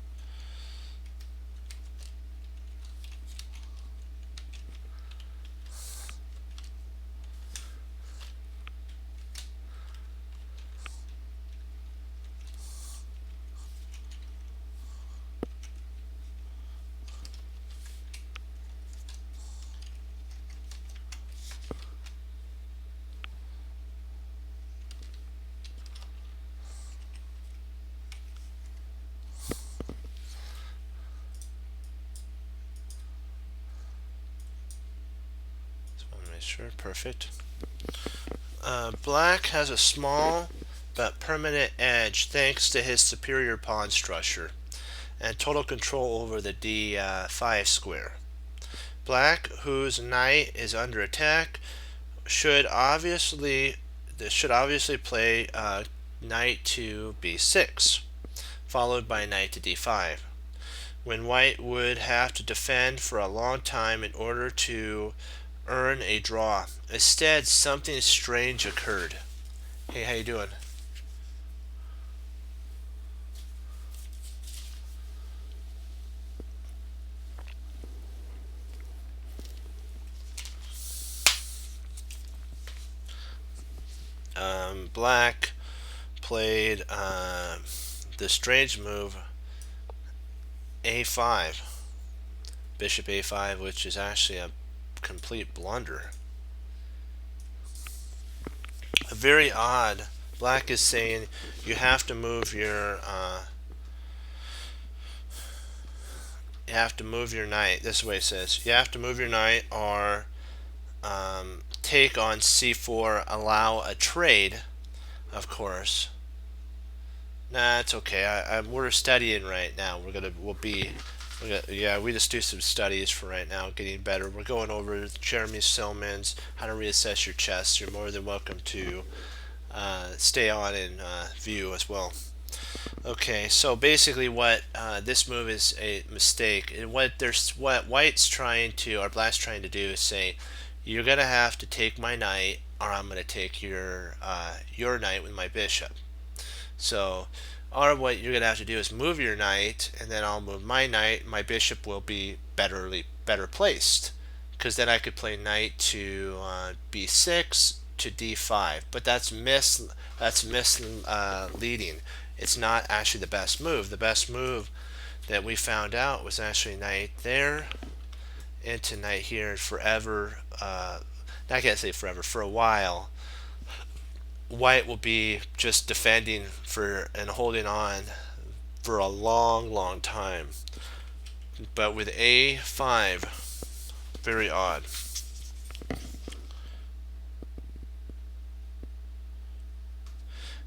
sure, perfect. Black has a small but permanent edge thanks to his superior pawn structure and total control over the d5 square. Black, whose knight is under attack, should obviously play knight to b6, followed by knight to d5, when white would have to defend for a long time in order to earn a draw. Instead, something strange occurred. Hey, how you doing? Black played the strange move a5, bishop a5, which is actually a complete blunder. Very odd. Black is saying you have to move your knight. This is what it says. You have to move your knight or take on c4, allow a trade, of course. Nah, it's okay. We're studying right now. We just do some studies for right now, getting better. We're going over Jeremy Silman's How to Reassess Your Chess. You're more than welcome to stay on and view as well. Okay, so basically what this move is a mistake. And what White's trying to, or Black's trying to do is say, you're going to have to take my knight, or I'm going to take your knight with my bishop. So, or what you're going to have to do is move your knight, and then I'll move my knight. My bishop will be better placed, because then I could play knight to b6 to d5. But that's misleading. It's not actually the best move. The best move that we found out was actually knight there into knight here forever. I can't say forever, for a while. White will be just defending and holding on for a long time. But with a5, very odd.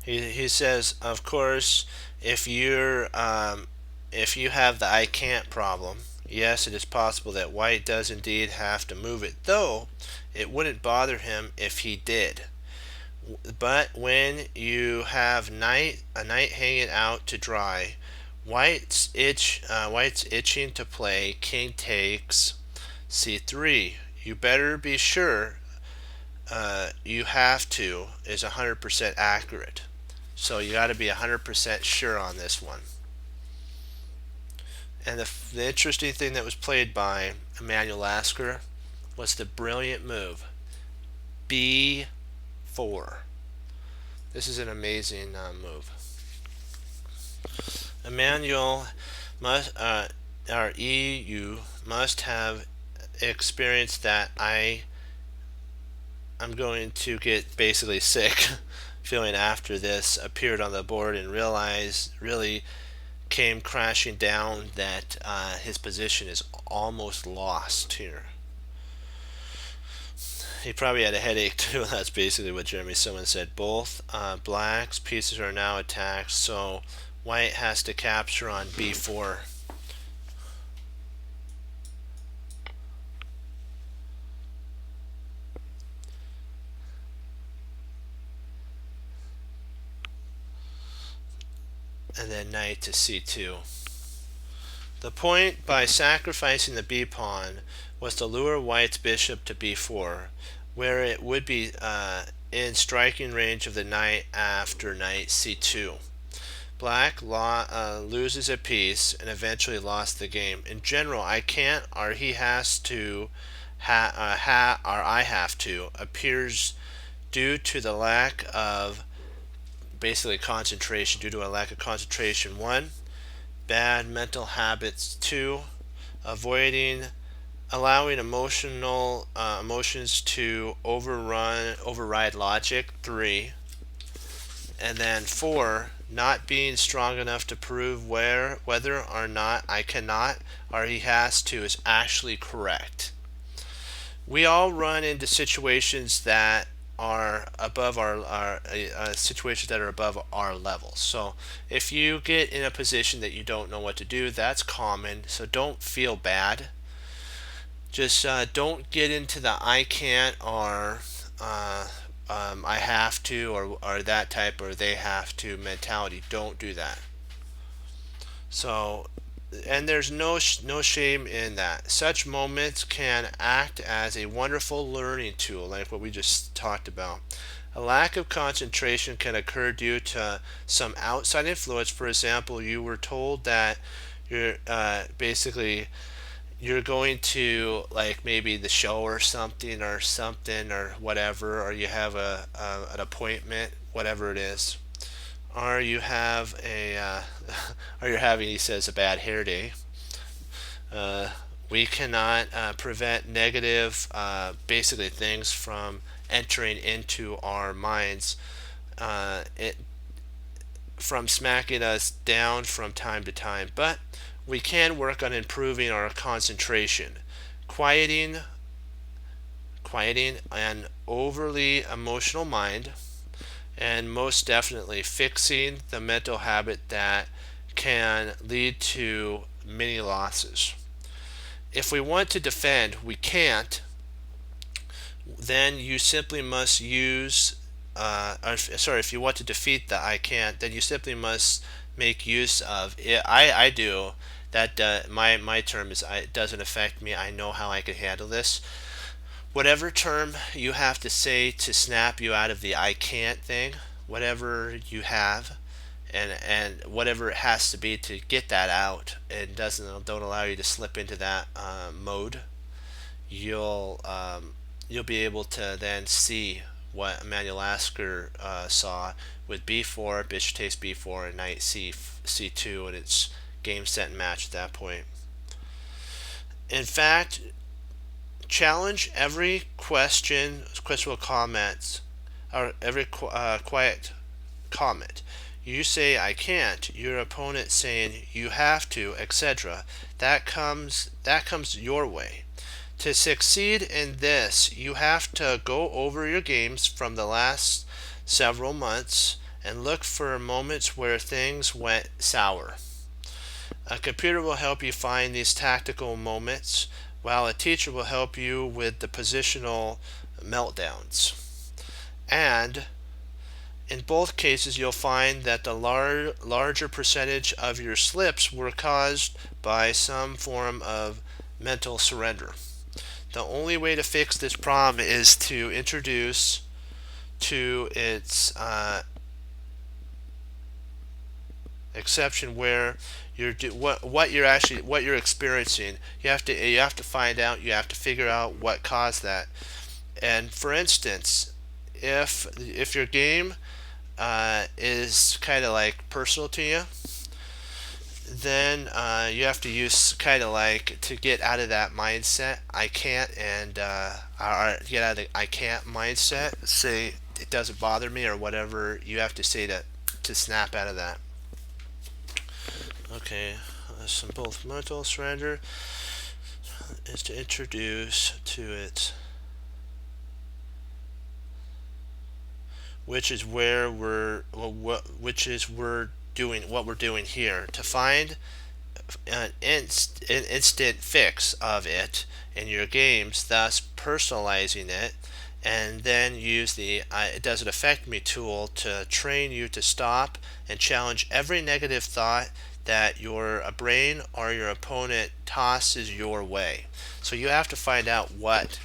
He says, of course, if you have the I can't problem, yes, it is possible that white does indeed have to move it, though it wouldn't bother him if he did. But when you have a knight hanging out to dry, white's itching to play king takes c3. You better be sure you have to is 100% accurate. So you got to be 100% sure on this one. And the interesting thing that was played by Emanuel Lasker was the brilliant move b4. This is an amazing move. Emanuel must must have experienced that I'm going to get basically sick feeling after this appeared on the board, and really came crashing down that his position is almost lost here. He probably had a headache too. That's basically what Jeremy Silman said. Both Black's pieces are now attacked, so white has to capture on b4. And then knight to c2. The point by sacrificing the b pawn was to lure white's bishop to b4, where it would be in striking range of the knight after knight c2. Black loses a piece and eventually lost the game. In general, I can't, or he has to, or I have to, appears due to the lack of basically concentration, due to a lack of concentration. 1, bad mental habits. 2, allowing emotions to override logic. 3, and then 4, not being strong enough to prove whether or not I cannot or he has to is actually correct. We all run into situations that are above our situations that are above our level. So if you get in a position that you don't know what to do, that's common. So don't feel bad. Just don't get into the I can't or I have to or that type or they have to mentality. Don't do that. So, and there's no shame in that. Such moments can act as a wonderful learning tool, like what we just talked about. A lack of concentration can occur due to some outside influence. For example, you were told that you're basically you're going to like maybe the show or something or whatever, or you have an appointment, whatever it is, or you have a or you're having, he says, a bad hair day. uh, we cannot prevent negative basically things from entering into our minds, it from smacking us down from time to time, but we can work on improving our concentration, quieting quieting an overly emotional mind, and most definitely fixing the mental habit that can lead to many losses. If we want to defend, we can't, then you simply must use, sorry, if you want to defeat the I can't, then you simply must make use of it. I do. That my term is it doesn't affect me. I know how I can handle this. Whatever term you have to say to snap you out of the I can't thing, whatever you have, and whatever it has to be to get that out, and doesn't don't allow you to slip into that mode, you'll you'll be able to then see what Emmanuel Asker saw with b4, bishop takes b4, and knight c2, and it's game, set, and match at that point. In fact, challenge every questionable comments, or every quiet comment. You say I can't, your opponent saying you have to, etc. That comes your way. To succeed in this, you have to go over your games from the last several months and look for moments where things went sour. A computer will help you find these tactical moments, while a teacher will help you with the positional meltdowns. And in both cases, you'll find that the larger percentage of your slips were caused by some form of mental surrender. The only way to fix this problem is to introduce to its exception where what you're experiencing. You have to find out. You have to figure out what caused that. And for instance, if your game is kind of like personal to you, then you have to use kind of like to get out of that mindset. I can't, and or get out of the I can't mindset. Say it doesn't bother me or whatever you have to say to snap out of that. Okay, some both mental surrender is to introduce to it, which is where we're doing what we're doing here, to find an instant fix of it in your games, thus personalizing it, and then use the it doesn't affect me tool to train you to stop and challenge every negative thought that your brain or your opponent tosses your way. So you have to find out what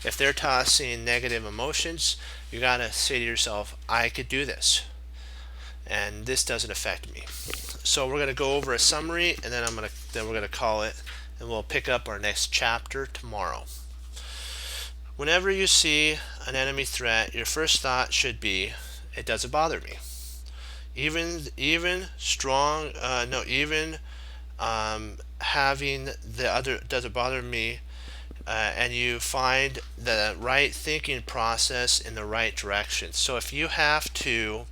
if they're tossing negative emotions, you gotta say to yourself, I could do this, and this doesn't affect me. So we're gonna go over a summary, and then we're gonna call it, and we'll pick up our next chapter tomorrow. Whenever you see an enemy threat, your first thought should be, it doesn't bother me. Even strong, no, even having the other doesn't bother me, and you find the right thinking process in the right direction. So if you have to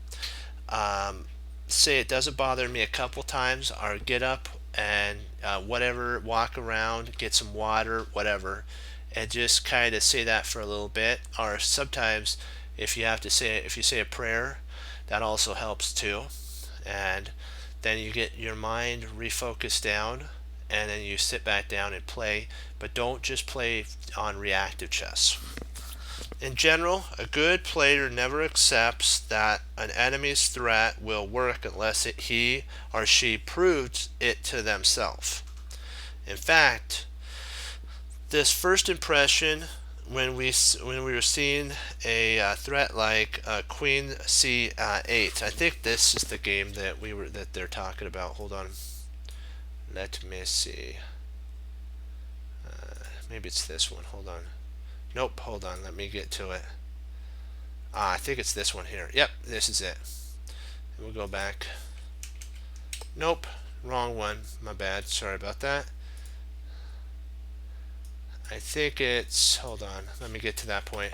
say it doesn't bother me a couple times, or get up and whatever, walk around, get some water, whatever, and just kind of say that for a little bit. Or sometimes if you have to say, if you say a prayer, that also helps too. And then you get your mind refocused down, and then you sit back down and play. But don't just play on reactive chess. In general, a good player never accepts that an enemy's threat will work unless he or she proves it to themselves. In fact, this first impression, when we were seeing a threat like Queen C8, I think this is the game that they're talking about. Hold on, let me see. Maybe it's this one. Hold on. Nope, hold on, let me get to it. I think it's this one here. Yep, this is it. We'll go back. Nope, wrong one. My bad, sorry about that. I think it's, hold on, let me get to that point.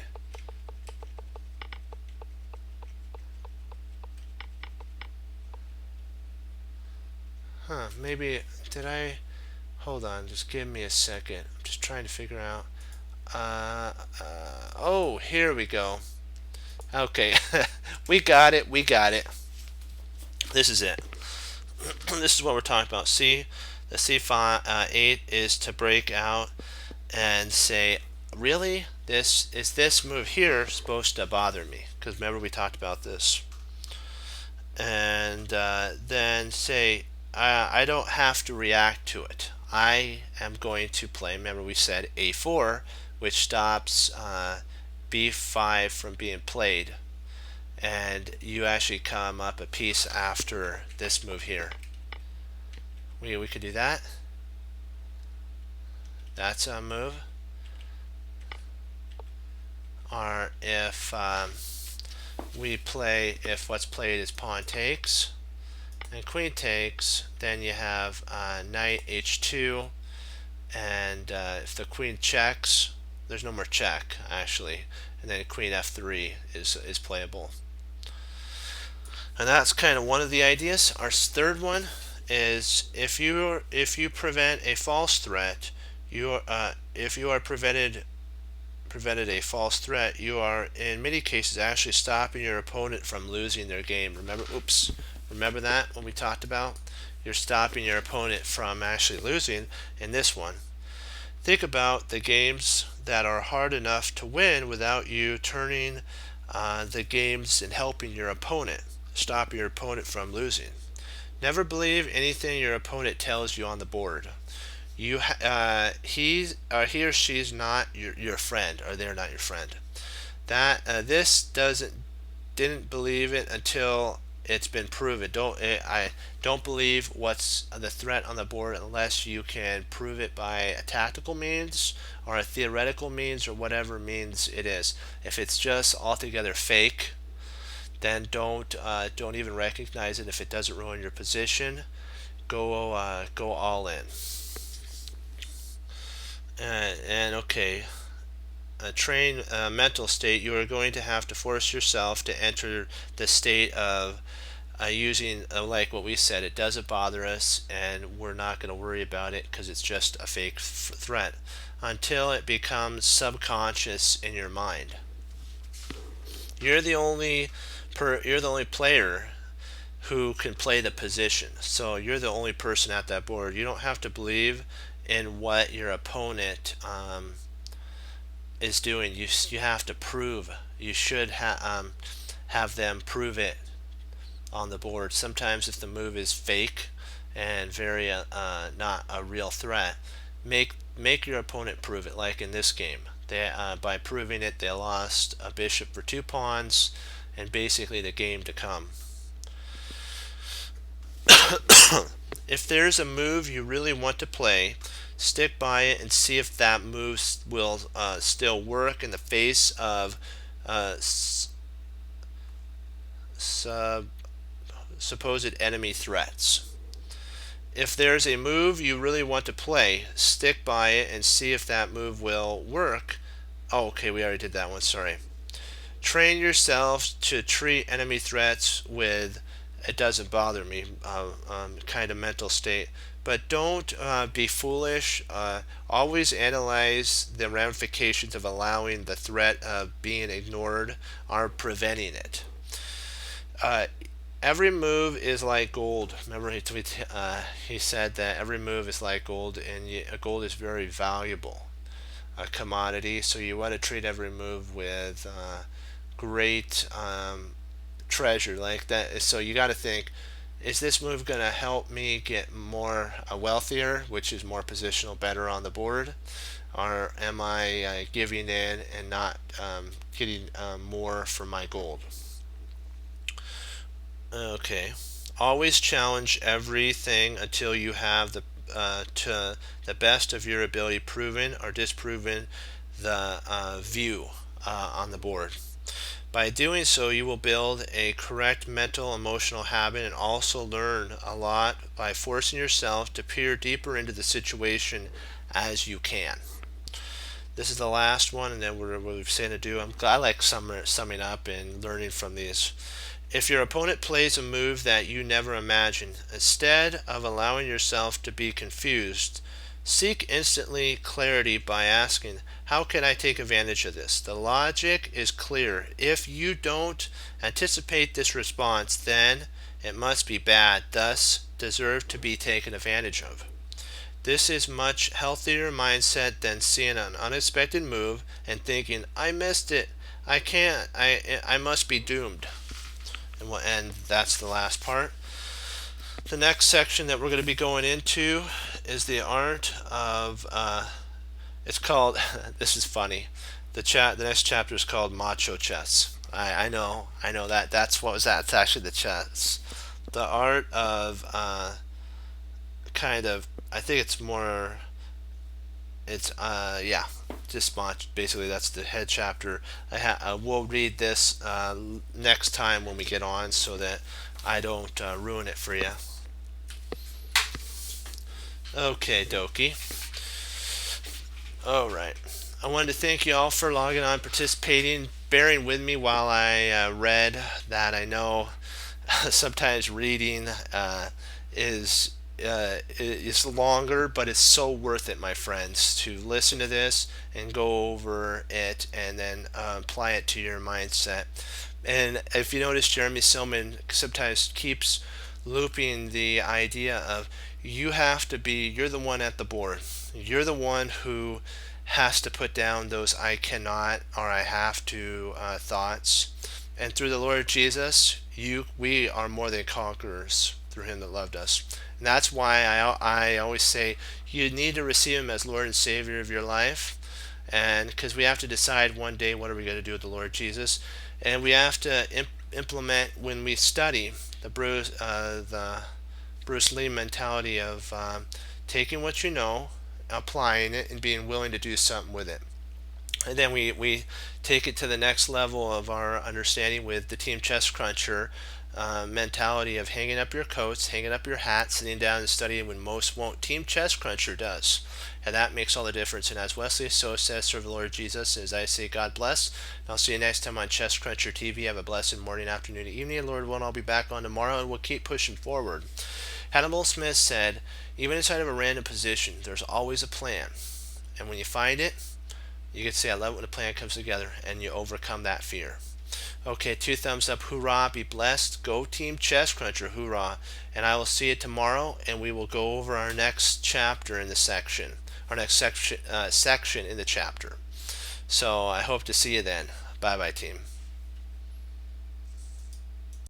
Maybe, did I, hold on, just give me a second. I'm just trying to figure out. Oh, here we go. Okay, we got it. This is it. This is what we're talking about. See, the C8 is to break out and say, really, this move here supposed to bother me? Because remember we talked about this. And then say, I don't have to react to it. I am going to play, remember we said A4, which stops B5 from being played. And you actually come up a piece after this move here. We could do that. That's a move. Or if we play, if what's played is pawn takes and queen takes, then you have knight h2, and if the queen checks, there's no more check actually, and then queen f3 is playable. And that's kind of one of the ideas. Our third one is if you prevent a false threat, if you are prevented a false threat, you are in many cases actually stopping your opponent from losing their game. Remember that when we talked about you're stopping your opponent from actually losing in this one. Think about the games that are hard enough to win without you turning the games and helping your opponent, stop your opponent from losing. Never believe anything your opponent tells you on the board. He or she is not your friend, or they're not your friend. That this didn't believe it until it's been proven. Don't believe what's the threat on the board unless you can prove it by a tactical means or a theoretical means or whatever means it is. If it's just altogether fake, then don't even recognize it. If it doesn't ruin your position, go all in. And okay, train mental state. You are going to have to force yourself to enter the state of using like what we said. It doesn't bother us, and we're not going to worry about it because it's just a fake threat until it becomes subconscious in your mind. You're the only player who can play the position, so you're the only person at that board. You don't have to believe in what your opponent is doing. You have to prove. You should have them prove it on the board. Sometimes if the move is fake and very not a real threat, make your opponent prove it. Like in this game, by proving it, they lost a bishop for 2 pawns and basically the game to come. If there's a move you really want to play, stick by it and see if that move will still work in the face of supposed enemy threats. If there's a move you really want to play, stick by it and see if that move will work. Oh, okay, we already did that one, sorry. Train yourself to treat enemy threats with "it doesn't bother me" kind of mental state. But don't be foolish. Always analyze the ramifications of allowing the threat of being ignored or preventing it. Uh, every move is like gold. Remember, he said that every move is like gold, and gold is very valuable a commodity. So you want to treat every move with great treasure like that. So you got to think, is this move going to help me get more wealthier, which is more positional, better on the board? Or am I giving in and not getting more for my gold? Okay. Always challenge everything until you have to the best of your ability proven or disproven the view on the board. By doing so, you will build a correct mental emotional habit and also learn a lot by forcing yourself to peer deeper into the situation as you can. This is the last one, and then we're saying to do. I like summing up and learning from these. If your opponent plays a move that you never imagined, instead of allowing yourself to be confused, seek instantly clarity by asking, how can I take advantage of this? The logic is clear. If you don't anticipate this response, then it must be bad, thus deserve to be taken advantage of. This is much healthier mindset than seeing an unexpected move and thinking, I missed it. I can't. I must be doomed. And that's the last part. The next section that we're going to be going into is the art of. It's called. This is funny. The next chapter is called Macho Chess. I know. That's what was that. It's actually the chess. The art of kind of. I think it's more. It's yeah, just much. Basically, that's the head chapter. We'll read this next time when we get on, so that I don't ruin it for you. Okay, dokie. All right. I wanted to thank you all for logging on, participating, bearing with me while I read that. I know sometimes reading is longer, but it's so worth it, my friends, to listen to this and go over it and then apply it to your mindset. And if you notice, Jeremy Silman sometimes keeps looping the idea of you're the one at the board. You're the one who has to put down those I cannot or I have to thoughts. And through the Lord Jesus, we are more than conquerors through him that loved us. And that's why I always say you need to receive him as Lord and Savior of your life. And because we have to decide one day what are we going to do with the Lord Jesus. And we have to implement when we study the Bruce Lee mentality of taking what you know, applying it, and being willing to do something with it. And then we take it to the next level of our understanding with the Team Chess Cruncher mentality of hanging up your coats, hanging up your hat, sitting down and studying when most won't. Team Chess Cruncher does. And that makes all the difference. And as Wesley so says, serve the Lord Jesus. As I say, God bless. And I'll see you next time on Chess Cruncher TV. Have a blessed morning, afternoon, and evening. Lord willing, I'll be back on tomorrow, and we'll keep pushing forward. Hannibal Smith said, even inside of a random position, there's always a plan. And when you find it, you can say, I love it when a plan comes together, and you overcome that fear. Okay, 2 thumbs up, hoorah, be blessed, go Team Chess Cruncher, hoorah. And I will see you tomorrow, and we will go over our next chapter in the section, our next section in the chapter. So I hope to see you then. Bye-bye, team.